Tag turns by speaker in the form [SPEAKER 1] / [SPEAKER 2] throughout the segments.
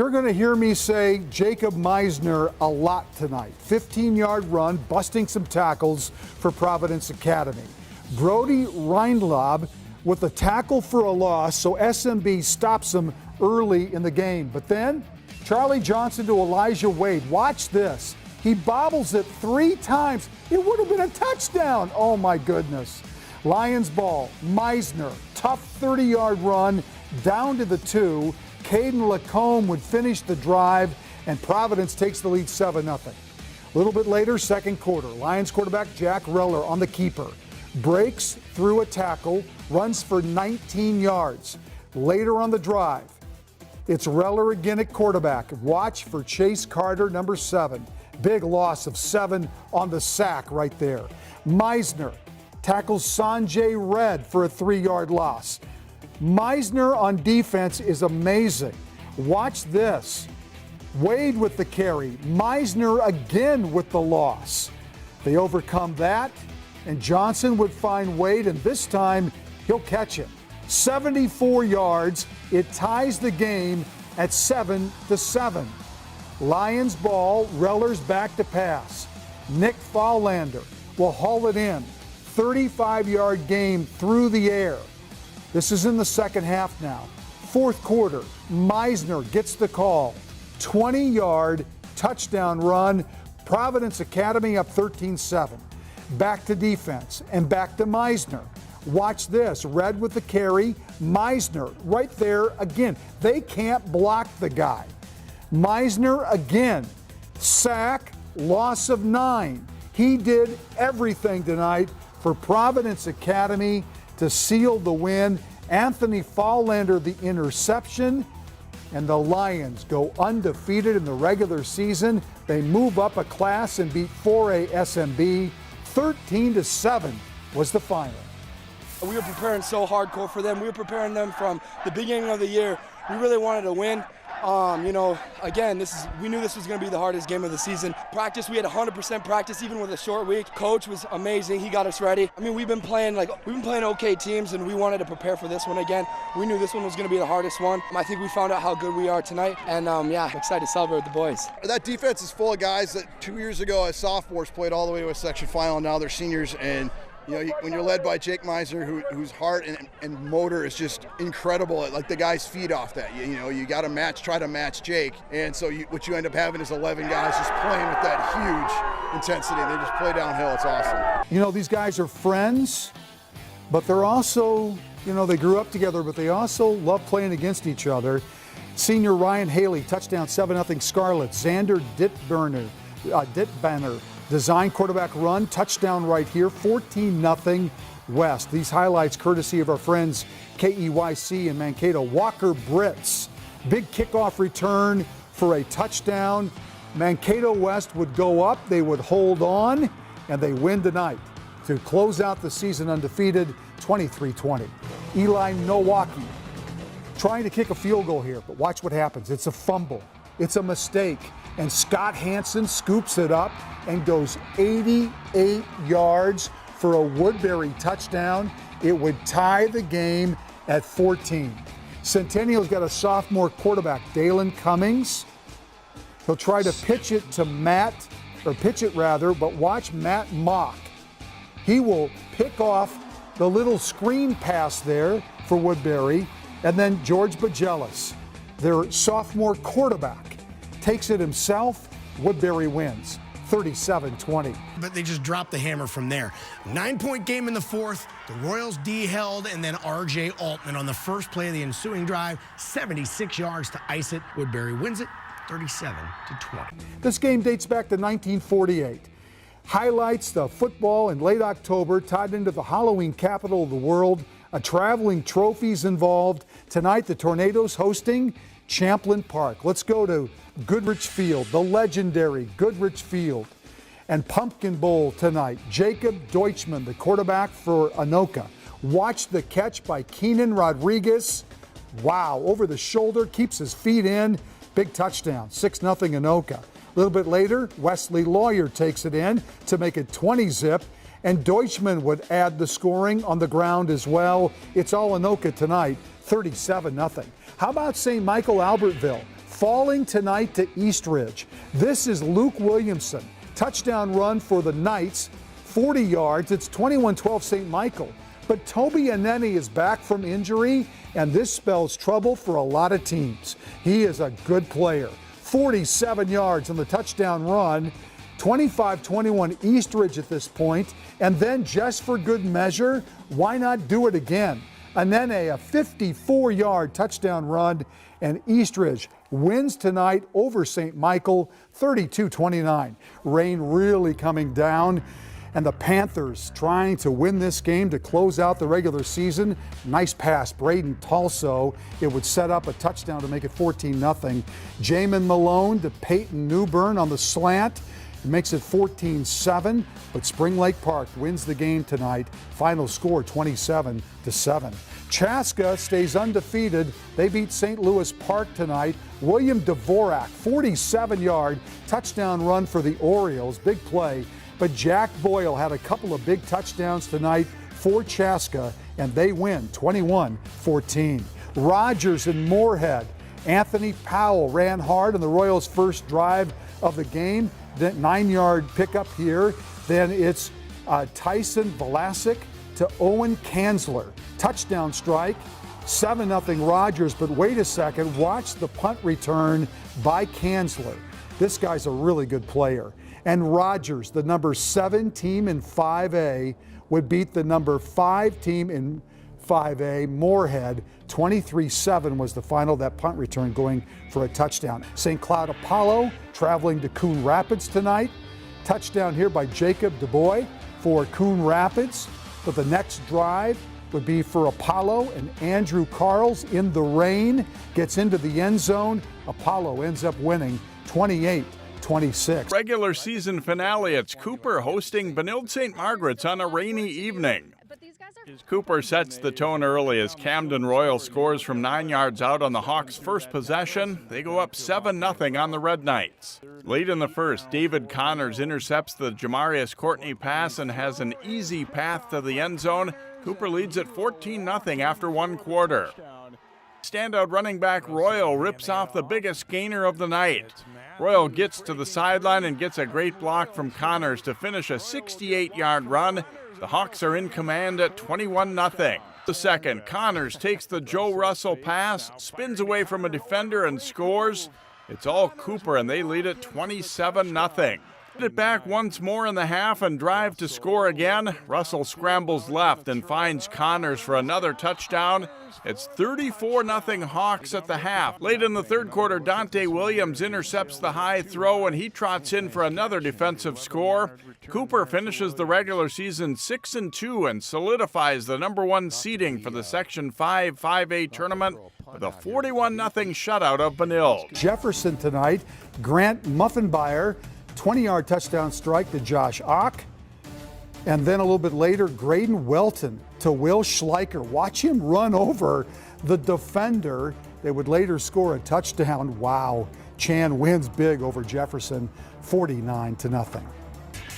[SPEAKER 1] You're going to hear me say Jacob Meisner a lot tonight. 15-yard run, busting some tackles for Providence Academy. Brody Reinlob with a tackle for a loss, so SMB stops him early in the game. But then Charlie Johnson to Elijah Wade. Watch this. He bobbles it 3 times. It would have been a touchdown. Oh, my goodness. Lions ball. Meisner, tough 30-yard run down to the 2. Caden Lacombe would finish the drive, and Providence takes the lead 7-0. A little bit later, second quarter, Lions quarterback Jack Reller on the keeper. Breaks through a tackle, runs for 19 yards. Later on the drive, it's Reller again at quarterback. Watch for Chase Carter, number 7. Big loss of 7 on the sack right there. Meisner tackles Sanjay Red for a 3-yard loss. Meisner on defense is amazing. Watch this. Wade with the carry. Meisner again with the loss. They overcome that, and Johnson would find Wade, and this time he'll catch him. 74 yards. It ties the game at 7-7. Lions ball. Reller's back to pass. Nick Faulander will haul it in. 35-yard game through the air. This is in the second half now. Fourth quarter, Meisner gets the call. 20-yard touchdown run. Providence Academy up 13-7. Back to defense and back to Meisner. Watch this. Red with the carry. Meisner right there again. They can't block the guy. Meisner again. Sack, loss of 9. He did everything tonight for Providence Academy to seal the win. Anthony Faulander the interception, and the Lions go undefeated in the regular season. They move up a class and beat 4A SMB. 13-7 was the final.
[SPEAKER 2] We were preparing so hardcore for them. We were preparing them from the beginning of the year. We really wanted to win. Again, we knew this was going to be the hardest game of the season. Practice, we had 100% practice, even with a short week. Coach was amazing. He got us ready. I mean, we've been playing okay teams, and we wanted to prepare for this one again. We knew this one was going to be the hardest one. I think we found out how good we are tonight, and excited to celebrate with the boys.
[SPEAKER 3] That defense is full of guys that 2 years ago as sophomores played all the way to a section final, and now they're seniors. And when you're led by Jake Meisner, whose heart and motor is just incredible, like the guys feed off that. You got to try to match Jake. And so what you end up having is 11 guys just playing with that huge intensity. They just play downhill. It's awesome.
[SPEAKER 1] These guys are friends, but they're also, they grew up together, but they also love playing against each other. Senior Ryan Haley, touchdown, 7-0 Scarlets. Xander Dittbanner. Design quarterback run, touchdown right here, 14-0 West. These highlights courtesy of our friends KEYC in Mankato. Walker Brits, big kickoff return for a touchdown. Mankato West would go up, they would hold on, and they win tonight to close out the season undefeated, 23-20. Eli Nowaki trying to kick a field goal here, but watch what happens. It's a fumble. It's a mistake. And Scott Hansen scoops it up and goes 88 yards for a Woodbury touchdown. It would tie the game at 14. Centennial's got a sophomore quarterback, Dalen Cummings. He'll try to pitch it rather, but watch Matt Mock. He will pick off the little screen pass there for Woodbury, and then George Bajelis, their sophomore quarterback, takes it himself. Woodbury wins 37-20.
[SPEAKER 4] But they just dropped the hammer from there. 9-point game in the fourth. The Royals D held, and then R.J. Altman on the first play of the ensuing drive, 76 yards to ice it. Woodbury wins it 37-20.
[SPEAKER 1] This game dates back to 1948. Highlights the football in late October, tied into the Halloween capital of the world. A traveling trophies involved. Tonight, the Tornadoes hosting Champlin Park. Let's go to Goodrich Field, the legendary Goodrich Field. And Pumpkin Bowl tonight. Jacob Deutschman, the quarterback for Anoka. Watch the catch by Keenan Rodriguez. Wow, over the shoulder, keeps his feet in. Big touchdown, 6-0 Anoka. A little bit later, Wesley Lawyer takes it in to make it 20-zip. And Deutschman would add the scoring on the ground as well. It's all Anoka tonight, 37-0. How about St. Michael Albertville? falling tonight to Eastridge. This is Luke Williamson. Touchdown run for the Knights, 40 yards. It's 21-12 St. Michael. But Toby Aneni is back from injury, and this spells trouble for a lot of teams. He is a good player. 47 yards on the touchdown run, 25-21 Eastridge at this point, and then just for good measure, why not do it again? Anene, a 54-yard touchdown run, and Eastridge wins tonight over St. Michael, 32-29. Rain really coming down, and the Panthers trying to win this game to close out the regular season. Nice pass, Braden Talso. It would set up a touchdown to make it 14-0. Jamin Malone to Peyton Newburn on the slant. It makes it 14-7, but Spring Lake Park wins the game tonight. Final score 27-7. Chaska stays undefeated. They beat St. Louis Park tonight. William Dvorak, 47-yard touchdown run for the Orioles. Big play. But Jack Boyle had a couple of big touchdowns tonight for Chaska, and they win 21-14. Rogers and Moorhead. Anthony Powell ran hard on the Royals' first drive of the game. That 9-yard pickup here. Then it's Tyson Velasic to Owen Kanzler. Touchdown strike, 7-0 Rogers. But wait a second, watch the punt return by Kanzler. This guy's a really good player. And Rogers, the number 7 team in 5A, would beat the number 5 team in 5A, Moorhead. 23-7 was the final, that punt return going for a touchdown. St. Cloud Apollo traveling to Coon Rapids tonight. Touchdown here by Jacob DuBois for Coon Rapids. But the next drive would be for Apollo, and Andrew Carls in the rain gets into the end zone. Apollo ends up winning 28-26.
[SPEAKER 5] Regular season finale, it's Cooper hosting Benilde St. Margaret's on a rainy evening. Cooper sets the tone early as Camden Royal scores from 9 yards out on the Hawks' first possession. They go up 7-0 on the Red Knights. Late in the first, David Connors intercepts the Jamarius Courtney pass and has an easy path to the end zone. Cooper leads at 14-0 after one quarter. Standout running back Royal rips off the biggest gainer of the night. Royal gets to the sideline and gets a great block from Connors to finish a 68-yard run. The Hawks are in command at 21-0. The second, Connors takes the Joe Russell pass, spins away from a defender and scores. It's all Cooper, and they lead at 27-0. It back once more in the half and drive to score again. Russell scrambles left and finds Connors for another touchdown. It's 34-0 Hawks at the half. Late in the third quarter, Dante Williams intercepts the high throw and he trots in for another defensive score. Cooper finishes the regular season 6-2 and solidifies the number 1 seeding for the Section 5 5A tournament with a 41-0 shutout of Benilde.
[SPEAKER 1] Jefferson tonight, Grant Muffenbeyer, 20-yard touchdown strike to Josh Ock. And then a little bit later, Graydon Welton to Will Schleicher. Watch him run over the defender. They would later score a touchdown. Wow. Chan wins big over Jefferson, 49-0.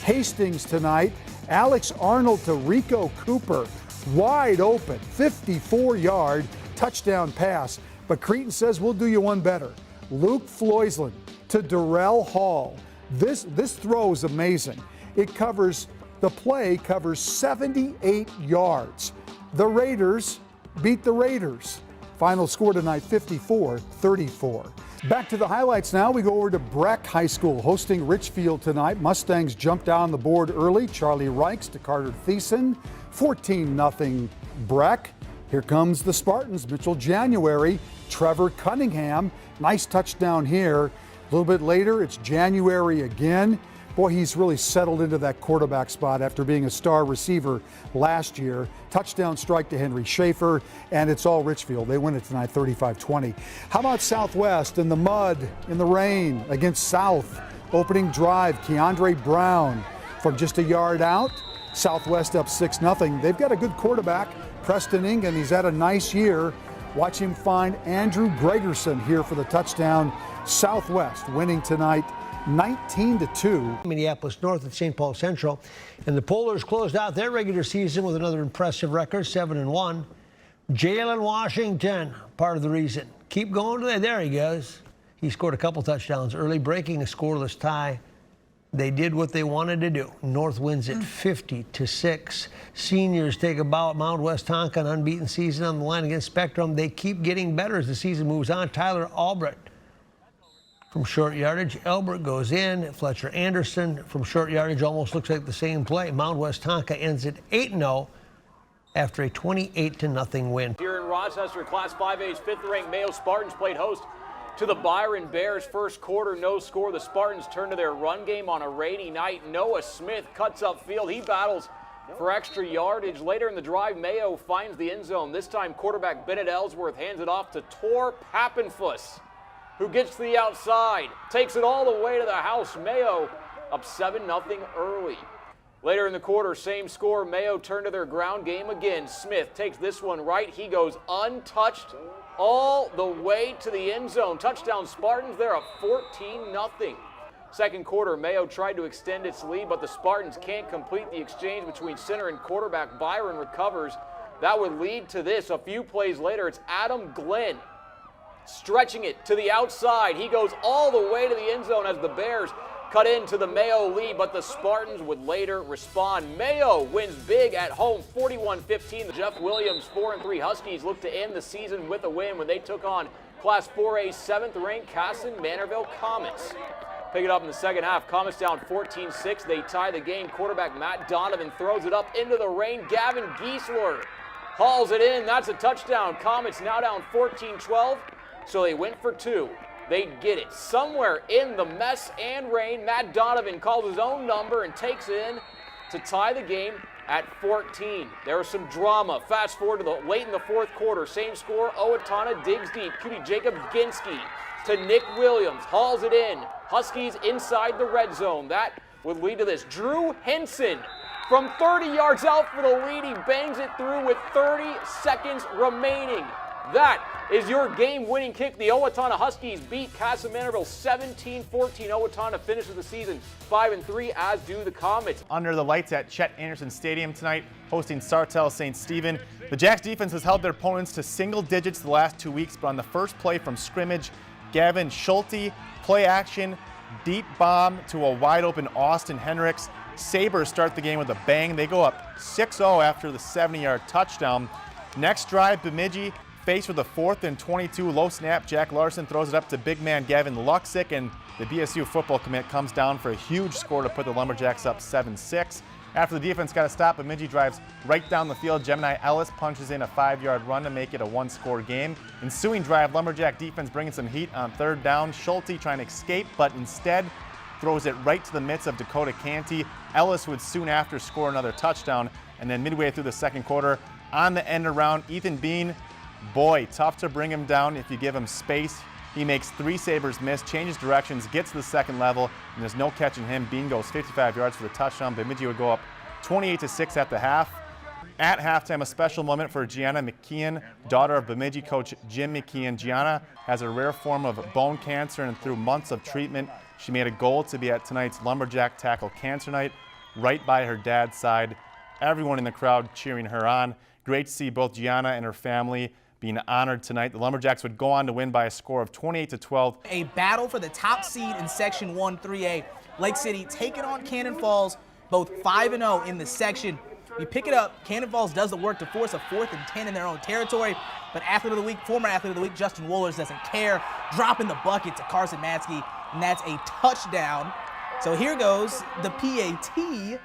[SPEAKER 1] Hastings tonight, Alex Arnold to Rico Cooper. Wide open, 54-yard touchdown pass. But Cretan says we'll do you one better. Luke Floysland to Darrell Hall. This throw is amazing. The play covers 78 yards. The Raiders beat the Raiders. Final score tonight, 54-34. Back to the highlights now. We go over to Breck High School hosting Richfield tonight. Mustangs jumped down the board early. Charlie Reichs to Carter Thiessen. 14-0 Breck. Here comes the Spartans. Mitchell January, Trevor Cunningham. Nice touchdown here. A little bit later, it's January again. Boy, he's really settled into that quarterback spot after being a star receiver last year. Touchdown strike to Henry Schaefer, and it's all Richfield. They win it tonight, 35-20. How about Southwest in the mud, in the rain against South? Opening drive, Keandre Brown from just a yard out. Southwest up 6-0. They've got a good quarterback, Preston Ingen. He's had a nice year. Watch him find Andrew Gregerson here for the touchdown. Southwest winning tonight 19-2.
[SPEAKER 6] Minneapolis North at St. Paul Central. And the Polars closed out their regular season with another impressive record, 7-1. Jalen Washington, part of the reason. Keep going today. There he goes. He scored a couple touchdowns early, breaking a scoreless tie. They did what they wanted to do. North wins it 50-6. Seniors take a bow at Mount West Tonka, an unbeaten season on the line against Spectrum. They keep getting better as the season moves on. Tyler Albrecht from short yardage. Albrecht goes in. Fletcher Anderson from short yardage almost looks like the same play. Mount West Tonka ends at 8-0 after a 28-0 win.
[SPEAKER 7] Here in Rochester, Class 5A's fifth-ranked Mayo Spartans played host to the Byron Bears. First quarter, no score. The Spartans turn to their run game on a rainy night. Noah Smith cuts upfield. He battles for extra yardage. Later in the drive, Mayo finds the end zone. This time, quarterback Bennett Ellsworth hands it off to Tor Pappenfuss, who gets to the outside, takes it all the way to the house. Mayo up 7-0 early. Later in the quarter, same score. Mayo turn to their ground game again. Smith takes this one right. He goes untouched all the way to the end zone. Touchdown Spartans. They're up 14-0. Second quarter, Mayo tried to extend its lead, but the Spartans can't complete the exchange between center and quarterback. Byron recovers. That would lead to this. A few plays later, it's Adam Glenn stretching it to the outside. He goes all the way to the end zone as the Bears cut into the Mayo lead, but the Spartans would later respond. Mayo wins big at home, 41-15. The Jeff Williams 4-3 Huskies look to end the season with a win when they took on Class 4A 7th-ranked Casson-Manorville Comets. Pick it up in the second half. Comets down 14-6. They tie the game. Quarterback Matt Donovan throws it up into the rain. Gavin Giesler hauls it in. That's a touchdown. Comets now down 14-12, so they went for two. They get it. Somewhere in the mess and rain, Matt Donovan calls his own number and takes it in to tie the game at 14. There was some drama. Fast forward to the late in the fourth quarter. Same score. Owatonna digs deep. QB Jacob Ginsky to Nick Williams. Hauls it in. Huskies inside the red zone. That would lead to this. Drew Henson from 30 yards out for the lead. He bangs it through with 30 seconds remaining. That is your game-winning kick. The Owatonna Huskies beat Casson-Manorville 17-14. Owatonna finishes the season 5-3, as do the Comets.
[SPEAKER 8] Under the lights at Chet Anderson Stadium tonight, hosting Sartell St. Stephen. The Jacks defense has held their opponents to single digits the last 2 weeks, but on the first play from scrimmage, Gavin Schulte, play action, deep bomb to a wide-open Austin Hendricks. Sabres start the game with a bang. They go up 6-0 after the 70-yard touchdown. Next drive, Bemidji faced with a 4th and 22, low snap. Jack Larson throws it up to big man Gavin Luxick, and the BSU football commit comes down for a huge score to put the Lumberjacks up 7-6. After the defense got a stop, Bemidji drives right down the field. Gemini Ellis punches in a 5-yard run to make it a one-score game. Ensuing drive, Lumberjack defense bringing some heat on third down. Schulte trying to escape, but instead throws it right to the midst of Dakota Canty. Ellis would soon after score another touchdown, and then midway through the second quarter, on the end around, Ethan Bean, boy, tough to bring him down if you give him space. He makes 3 Sabres miss, changes directions, gets to the second level, and there's no catching him. Bean goes 55 yards for the touchdown. Bemidji would go up 28-6 at the half. At halftime, a special moment for Gianna McKeon, daughter of Bemidji coach Jim McKeon. Gianna has a rare form of bone cancer, and through months of treatment, she made a goal to be at tonight's Lumberjack Tackle Cancer Night, right by her dad's side. Everyone in the crowd cheering her on. Great to see both Gianna and her family being honored tonight. The Lumberjacks would go on to win by a score of 28-12.
[SPEAKER 9] A battle for the top seed in Section 1 3A. Lake City taking on Cannon Falls, both 5-0 in the section. You pick it up, Cannon Falls does the work to force a 4th and 10 in their own territory, but athlete of the week, former athlete of the week, Justin Woolers doesn't care, dropping the bucket to Carson Matsky, and that's a touchdown. So here goes the PAT,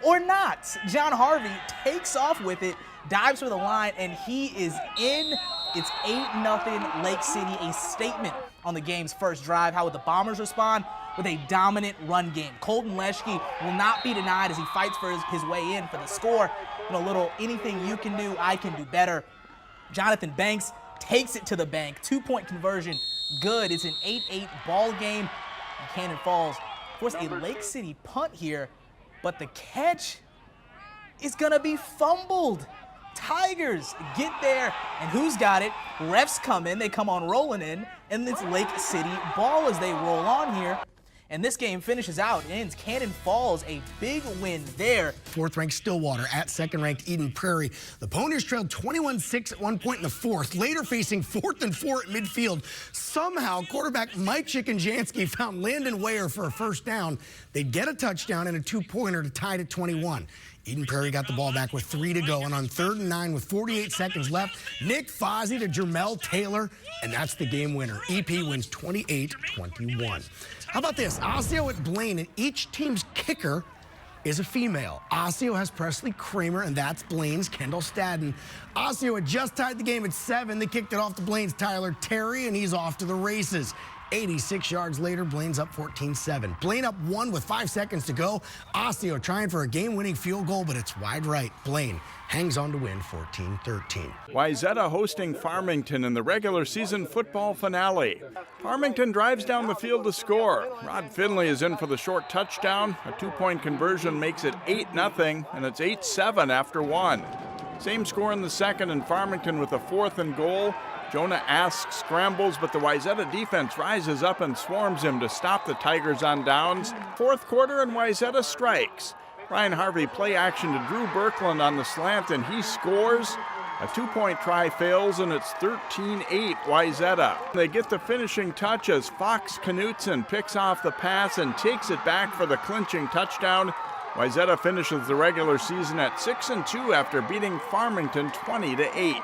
[SPEAKER 9] or not. John Harvey takes off with it, dives for the line, and he is in. It's 8-0 Lake City, a statement on the game's first drive. How would the Bombers respond? With a dominant run game. Colton Leschke will not be denied as he fights for his way in for the score. And a little anything you can do, I can do better. Jonathan Banks takes it to the bank. 2-point conversion, good. It's an 8-8 ball game. And Cannon Falls force a Lake City punt here, but the catch is gonna be fumbled. Tigers get there, and who's got it? Refs come in, they come on rolling in, and it's Lake City ball as they roll on here. And this game finishes out and ends Cannon Falls a big win there.
[SPEAKER 4] Fourth-ranked Stillwater at second-ranked Eden Prairie. The Poniers trailed 21-6 at one point in the fourth, later facing 4th and 4 at midfield. Somehow, quarterback Mike Chickenjansky found Landon Weyer for a first down. They'd get a touchdown and a two-pointer to tie it at 21. Eden Prairie got the ball back with 3 to go, and on 3rd and 9 with 48 seconds left, Nick Fozzie to Jermel Taylor, and that's the game winner. EP wins 28-21. How about this? Osseo at Blaine, and each team's kicker is a female. Osseo has Presley Kramer, and that's Blaine's Kendall Stadden. Osseo had just tied the game at 7. They kicked it off to Blaine's Tyler Terry, and he's off to the races. 86 yards later, Blaine's up 14-7. Blaine up 1 with 5 seconds to go. Osseo trying for a game-winning field goal, but it's wide right. Blaine hangs on to win 14-13.
[SPEAKER 5] Wayzata hosting Farmington in the regular season football finale. Farmington drives down the field to score. Rod Finley is in for the short touchdown. A 2-point conversion makes it 8-0, and it's 8-7 after 1. Same score in the second, and Farmington with a 4th and goal. Jonah Ask scrambles, but the Wayzata defense rises up and swarms him to stop the Tigers on downs. Fourth quarter, and Wayzata strikes. Ryan Harvey play action to Drew Birkland on the slant, and he scores. A 2-point try fails, and it's 13-8 Wayzata. They get the finishing touch as Fox Knutson picks off the pass and takes it back for the clinching touchdown. Wayzata finishes the regular season at 6-2 after beating Farmington 20-8.